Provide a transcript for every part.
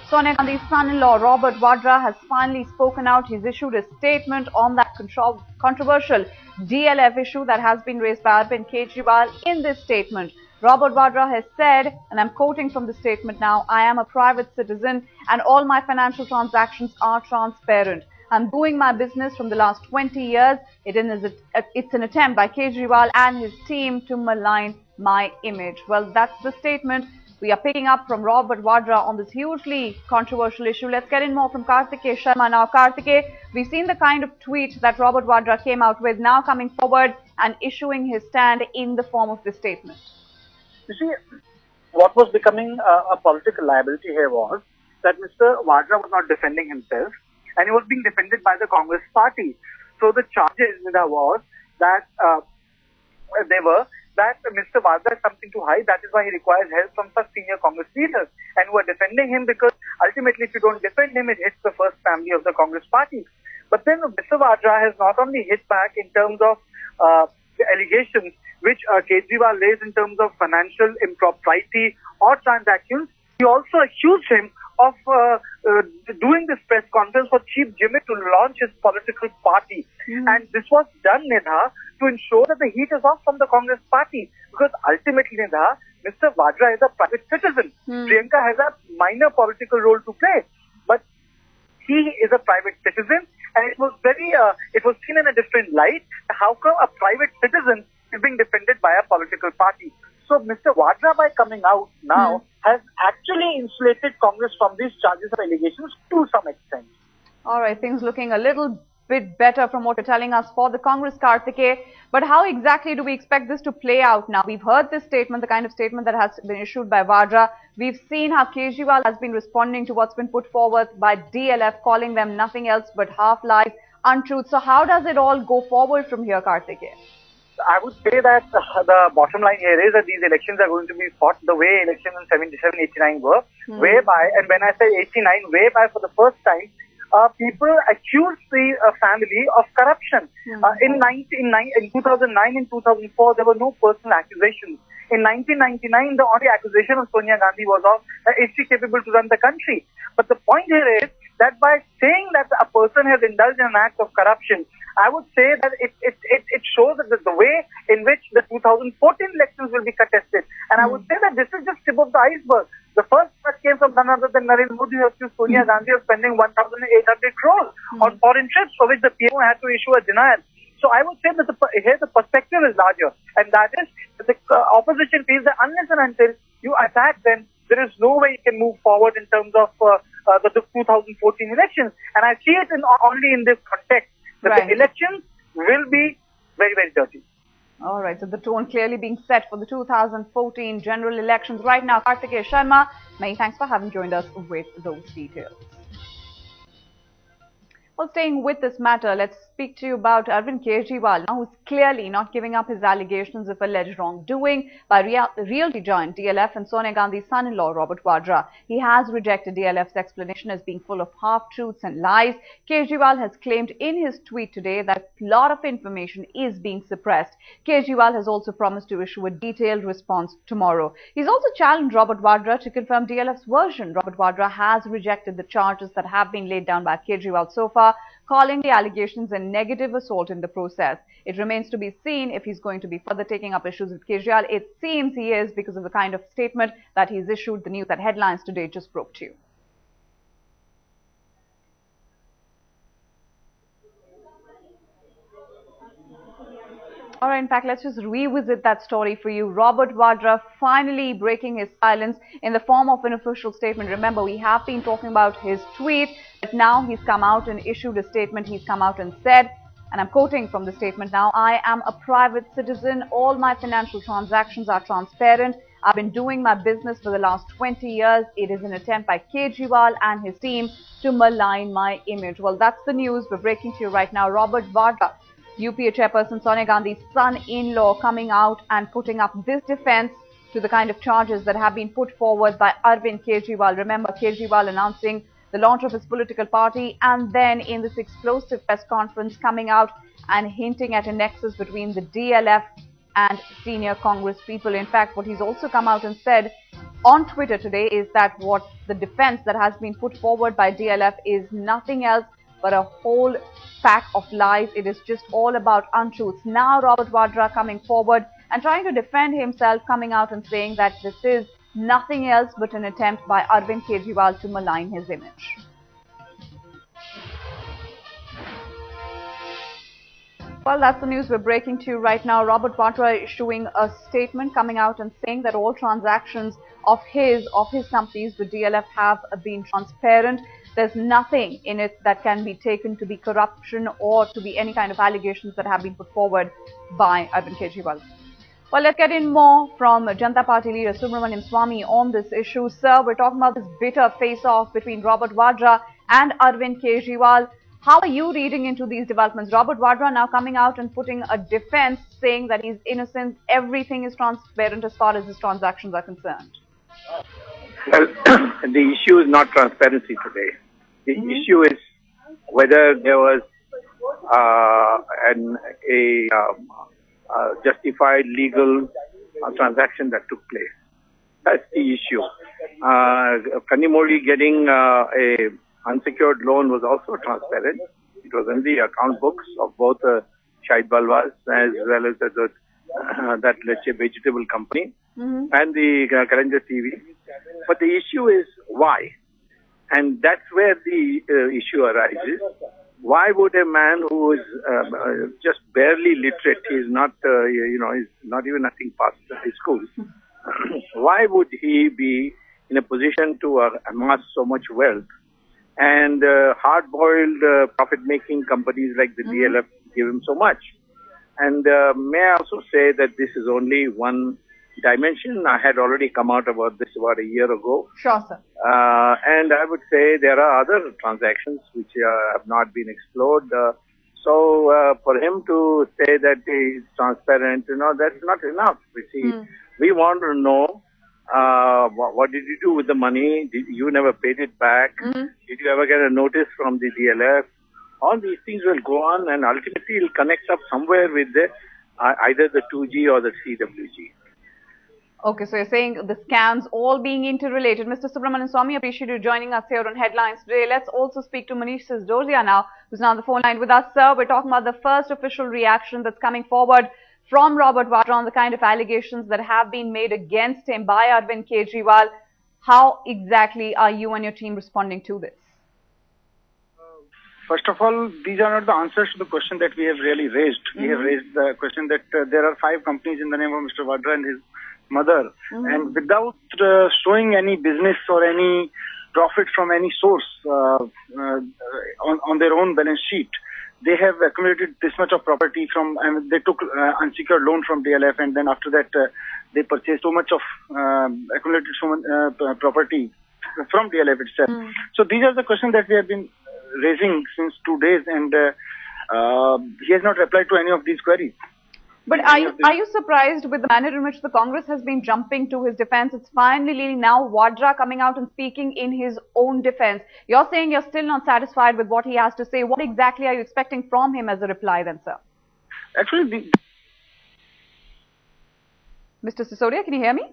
Sonia Gandhi's son-in-law, Robert Vadra, has finally spoken out. He's issued a statement on that controversial DLF issue that has been raised by Arvind Kejriwal. In this statement, Robert Vadra has said, and I'm quoting from the statement now, "I am a private citizen and all my financial transactions are transparent. I'm doing my business from the last 20 years. It's an attempt by Kejriwal and his team to malign my image." Well, that's the statement we are picking up from Robert Vadra on this hugely controversial issue. Let's get in more from Kartikeya Sharma now. Kartikeya, we've seen the kind of tweet that Robert Vadra came out with, now coming forward and issuing his stand in the form of this statement. You see, what was becoming a political liability here was that Mr. Vadra was not defending himself and he was being defended by the Congress party. So the charges was that that Mr. Vadra has something to hide. That is why he requires help from such senior Congress leaders and who are defending him, because ultimately if you don't defend him, it hits the first family of the Congress party. But then Mr. Vadra has not only hit back in terms of the allegations which Kejriwal raised in terms of financial impropriety or transactions, he also accused him of doing this press conference for cheap gimmick to launch his political party. And this was done, Nidha, to ensure that the heat is off from the Congress party. Because ultimately, Nidha, Mr. Vadra is a private citizen. Priyanka has a minor political role to play. But he is a private citizen, and it was seen in a different light. How come a private citizen is being defended by a political party? So Mr. Vadra, by coming out now, has actually insulated Congress from these charges or allegations to some extent. All right, things looking a little bit better from what you're telling us for the Congress, Kartikeya. But how exactly do we expect this to play out now? We've heard this statement, the kind of statement that has been issued by Vadra. We've seen how Kejriwal has been responding to what's been put forward by DLF, calling them nothing else but half lies, untruths. So how does it all go forward from here, Kartikeya? I would say that the bottom line here is that these elections are going to be fought the way elections in 77, 89 were, whereby, and when I say 89, whereby for the first time, people accused the family of corruption. In 2009 and 2004, there were no personal accusations. In 1999, the only accusation of Sonia Gandhi was of is she capable to run the country. But the point here is that by saying that a person has indulged in an act of corruption, I would say that it shows that the way in which the 2014 elections will be contested. And I would say that this is just tip of the iceberg. The first that came from none other than Narendra Modi, who accused Sonia Gandhi of spending 1,800 crores on foreign trips, for which the PMO had to issue a denial. So I would say that here the perspective is larger, and that is that the opposition feels that unless and until you attack them, there is no way you can move forward in terms of the 2014 elections. And I see it only in this context, that the elections will be very, very dirty. All right, so the tone clearly being set for the 2014 general elections right now. Kartikeya Sharma, many thanks for having joined us with those details. Well, staying with this matter, let's speak to you about Arvind Kejriwal, now who's clearly not giving up his allegations of alleged wrongdoing by realty giant DLF and Sonia Gandhi's son-in-law, Robert Vadra. He has rejected DLF's explanation as being full of half-truths and lies. Kejriwal has claimed in his tweet today that a lot of information is being suppressed. Kejriwal has also promised to issue a detailed response tomorrow. He's also challenged Robert Vadra to confirm DLF's version. Robert Vadra has rejected the charges that have been laid down by Kejriwal so far, calling the allegations a negative assault in the process. It remains to be seen if he's going to be further taking up issues with Kejriwal. It seems he is, because of the kind of statement that he's issued. The news that Headlines Today just broke to you. All right, in fact, let's just revisit that story for you. Robert Vadra finally breaking his silence in the form of an official statement. Remember, we have been talking about his tweet, but now he's come out and issued a statement. He's come out and said, and I'm quoting from the statement now, "I am a private citizen. All my financial transactions are transparent. I've been doing my business for the last 20 years. It is an attempt by Kejriwal and his team to malign my image." Well, that's the news we're breaking to you right now. Robert Vadra, UPA chairperson Sonia Gandhi's son-in-law, coming out and putting up this defense to the kind of charges that have been put forward by Arvind Kejriwal. Remember, Kejriwal announcing the launch of his political party, and then in this explosive press conference coming out and hinting at a nexus between the DLF and senior Congress people. In fact, what he's also come out and said on Twitter today is that what the defense that has been put forward by DLF is nothing else but a whole pack of lies. It is just all about untruths. Now Robert Vadra coming forward and trying to defend himself, coming out and saying that this is nothing else but an attempt by Arvind Kejriwal to malign his image. Well, that's the news we're breaking to you right now. Robert Vadra issuing a statement, coming out and saying that all transactions of his companies with DLF have been transparent. There's nothing in it that can be taken to be corruption or to be any kind of allegations that have been put forward by Arvind Kejriwal. Well, let's get in more from Janata Party leader Subramanian Swamy on this issue. Sir, we're talking about this bitter face-off between Robert Vadra and Arvind Kejriwal. How are you reading into these developments? Robert Vadra now coming out and putting a defense saying that he's innocent, everything is transparent as far as his transactions are concerned. Well, the issue is not transparency today. The issue is whether there was a justified legal transaction that took place. That's the issue. Kanimoli getting a unsecured loan was also transparent. It was in the account books of both Shahid Balwas as well as that, let's say, vegetable company and the Kalanjar TV. But the issue is why? And that's where the issue arises. Why would a man who is just barely literate, he's not, he's not even nothing past high school, why would he be in a position to amass so much wealth? And hard-boiled profit-making companies like the DLF give him so much. And may I also say that this is only one dimension. I had already come out about this about a year ago. Sure, sir. And I would say there are other transactions which have not been explored. So for him to say that he's transparent, that's not enough. You see, we want to know what did you do with the money? You never paid it back? Did you ever get a notice from the DLF? All these things will go on and ultimately it will connect up somewhere with either the 2G or the CWG. Okay, so you're saying the scams all being interrelated. Mr. Subramanian Swamy, appreciate you joining us here on Headlines today. Let's also speak to Manish Sisdodia now, who's now on the phone line with us. Sir, we're talking about the first official reaction that's coming forward from Robert Vadra on the kind of allegations that have been made against him by Arvind Kejriwal. How exactly are you and your team responding to this? First of all, these are not the answers to the question that we have really raised. We have raised the question that there are 5 companies in the name of Mr. Vadra and his mother, and without showing any business or any profit from any source on their own balance sheet, they have accumulated this much of property from, and they took unsecured loan from DLF, and then after that they purchased so much of accumulated property from DLF itself. So these are the questions that we have been raising since 2 days, and he has not replied to any of these queries. But are you surprised with the manner in which the Congress has been jumping to his defense? It's finally now Vadra coming out and speaking in his own defense. You're saying you're still not satisfied with what he has to say. What exactly are you expecting from him as a reply then, sir? Actually, Mr. Sisodia, can you hear me?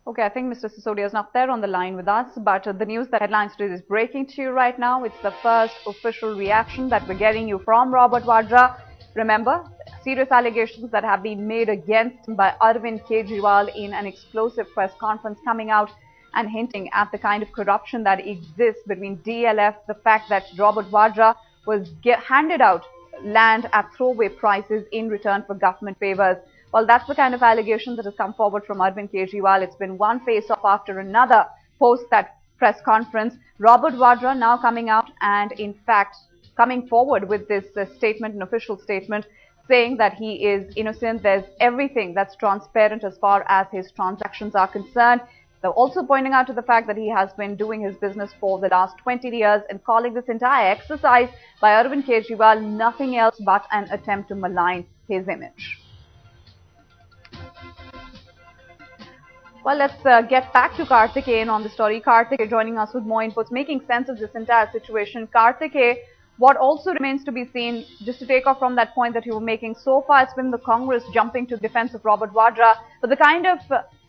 Okay, I think Mr. Sisodia is not there on the line with us, but the news that Headlines Today is breaking to you right now. It's the first official reaction that we're getting you from Robert Vadra. Remember, serious allegations that have been made against him by Arvind Kejriwal in an explosive press conference, coming out and hinting at the kind of corruption that exists between DLF, the fact that Robert Vadra was handed out land at throwaway prices in return for government favors. Well, that's the kind of allegation that has come forward from Arvind Kejriwal. It's been one face-off after another post that press conference. Robert Vadra now coming out and, in fact, coming forward with this statement, an official statement, saying that he is innocent. There's everything that's transparent as far as his transactions are concerned. They're also pointing out to the fact that he has been doing his business for the last 20 years and calling this entire exercise by Arvind Kejriwal nothing else but an attempt to malign his image. Well, let's get back to Karthikeyan on the story. Karthikeyan joining us with more inputs, making sense of this entire situation. Karthikeyan, what also remains to be seen, just to take off from that point that you were making, so far it's been the Congress jumping to defense of Robert Vadra, but the kind of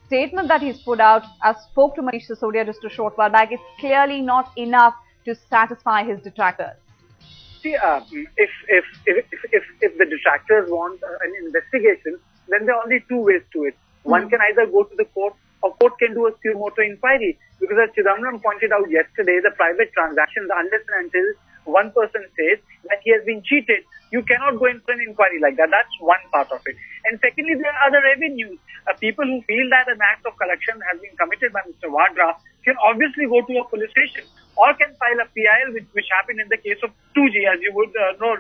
statement that he's put out, I spoke to Manish Sisodia just a short while back, it's clearly not enough to satisfy his detractors. See, if the detractors want an investigation, then there are only two ways to it. One can either go to the court, or court can do a suo motu inquiry. Because as Chidambaram pointed out yesterday, the private transactions, unless and until one person says that he has been cheated, you cannot go in for an inquiry like that. That's one part of it. And secondly, there are other avenues. People who feel that an act of corruption has been committed by Mr. Vadra can obviously go to a police station or can file a PIL, which happened in the case of 2G, as you would know.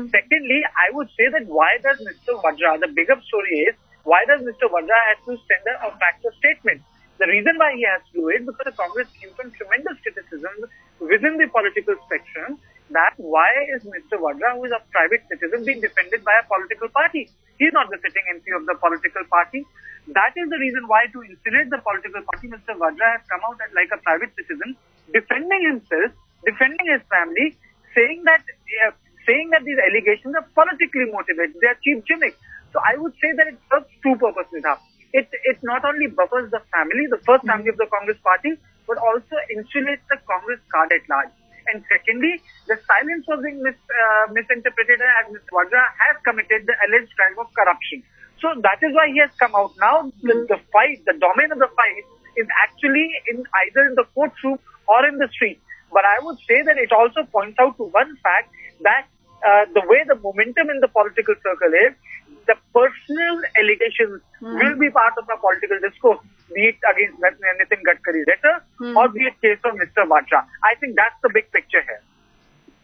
Secondly, I would say that why does Mr. Vadra, the bigger story is, why does Mr. Vadra have to send a factual statement? The reason why he has to do it, because the Congress came from tremendous criticism within the political spectrum that why is Mr. Vadra, who is a private citizen, being defended by a political party? He is not the sitting MP of the political party. That is the reason why, to insulate the political party, Mr. Vadra has come out like a private citizen, defending himself, defending his family, saying that these allegations are politically motivated. They are cheap gimmicks. So I would say that it serves two purposes now. It not only buffers the family, the first family of the Congress party, but also insulates the Congress card at large. And secondly, the silence was being misinterpreted as Mr. Vadra has committed the alleged crime of corruption. So that is why he has come out. Now the fight, the domain of the fight is actually either in the courtroom or in the street. But I would say that it also points out to one fact that the way the momentum in the political circle is, the personal allegations will be part of the political discourse, be it against Nitin Gadkari's letter or be it case of Mr. Vadra. I think that's the big picture here.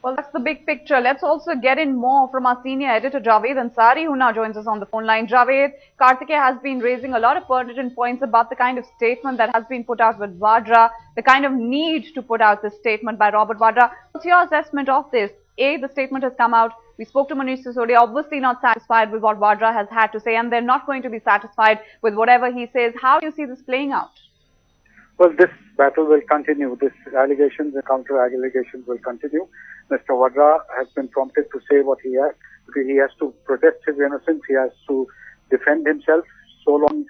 Well, that's the big picture. Let's also get in more from our senior editor, Javed Ansari, who now joins us on the phone line. Javed, Kartikeya has been raising a lot of pertinent points about the kind of statement that has been put out with Vadra, the kind of need to put out this statement by Robert Vadra. What's your assessment of this? A, the statement has come out. We spoke to Manish Sisodia, obviously not satisfied with what Vadra has had to say, and they're not going to be satisfied with whatever he says. How do you see this playing out? Well, this battle will continue. This allegations and counter-allegations will continue. Mr. Vadra has been prompted to say what he has. He has to protect his innocence. He has to defend himself. So long,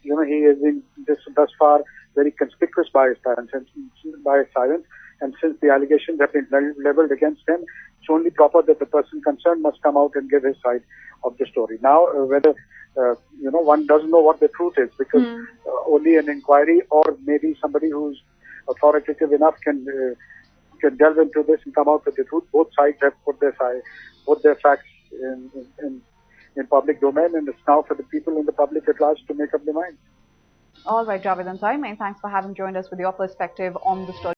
he has been thus far very conspicuous by his silence. And since the allegations have been leveled against him, it's only proper that the person concerned must come out and give his side of the story. Now, whether one doesn't know what the truth is, because only an inquiry or maybe somebody who's authoritative enough can delve into this and come out with the truth. Both sides have put their facts in public domain, and it's now for the people in the public at large to make up their minds. All right, Javed Ansari, many thanks for having joined us with your perspective on the story.